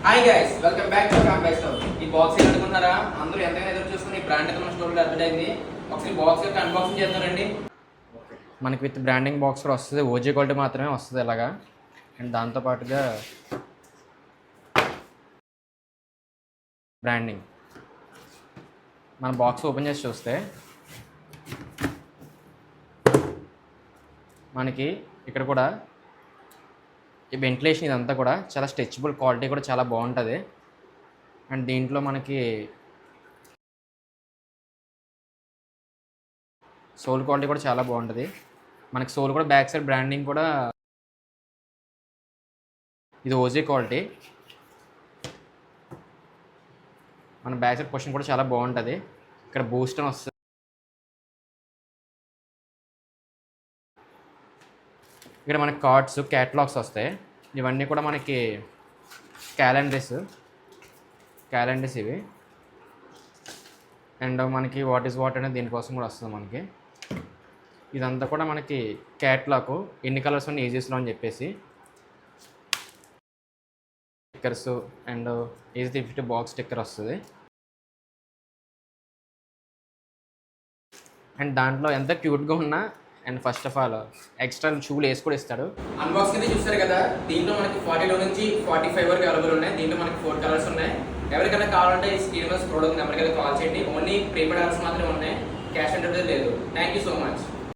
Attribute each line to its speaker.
Speaker 1: Hi guys, welcome back to Combox store. ఈ box ఏం అనుకున్నారా? అందరూ ఎంతైనా ఎదురు చూస్తున్న ఈ బ్రాండ్ అయితే మన స్టోర్లో అడ్వర్ట్ అయింది. ఒకసారి బాక్స్ యొక్క అన్బాక్సింగ్ చేద్దామండి. మనకి విత్ బ్రాండింగ్ బాక్స్ కూడా వస్తుంది. ఓజీ క్వాలిటీ మాత్రమే వస్తుంది ఇలాగా. అండ్ దాంతోపాటుగా బ్రాండింగ్. మన బాక్స్ ఓపెన్ చేసి చూస్తే మనకి ఇక్కడ కూడా ఈ వెంటిలేషన్ ఇదంతా కూడా చాలా స్ట్రెచబుల్, క్వాలిటీ కూడా చాలా బాగుంటుంది. అండ్ దీంట్లో మనకి సోల్ క్వాలిటీ కూడా చాలా బాగుంటుంది. మనకి సోల్ కూడా బ్యాక్ సైడ్ బ్రాండింగ్ కూడా ఇది ఓజీ క్వాలిటీ. మన బ్యాక్ సైడ్ పొజిషన్ కూడా చాలా బాగుంటుంది. ఇక్కడ బూస్ట్ అని వస్తుంది. ఇక్కడ మనకి కార్డ్స్, క్యాటలాగ్స్ వస్తాయి. ఇవన్నీ కూడా మనకి క్యాలెండర్స్ ఇవి. అండ్ మనకి వాట్ ఈస్ వాట్ అనేది దీనికోసం కూడా వస్తుంది మనకి. ఇదంతా కూడా మనకి క్యాటలాగ్, ఎన్ని కలర్స్ ఉన్నాయి ఏజెస్లో అని చెప్పేసి stickers and age 350 box sticker వస్తుంది. అండ్ దాంట్లో ఎంత క్యూట్గా ఉన్నా and first of all extra షూలు వేసి కూడా ఇస్తాడు. అన్బాక్స్ అయితే చూస్తారు కదా, దీంట్లో మనకి 42 నుంచి 45 వరకు అవైలబుల్ ఉన్నాయి. దీంట్లో మనకి 4 కలర్స్ ఉన్నాయి. ఎవరికైనా కావాలంటే ఈ స్క్రీన్ మీద స్క్రోల్ నెంబర్కి అయితే కాల్ చేయండి. ఓన్లీ ప్రీపెయిడ్ ఆర్డర్స్ మాత్రమే ఉన్నాయి, క్యాష్ ఆన్ డెలివరీ లేదు. Thank you so much.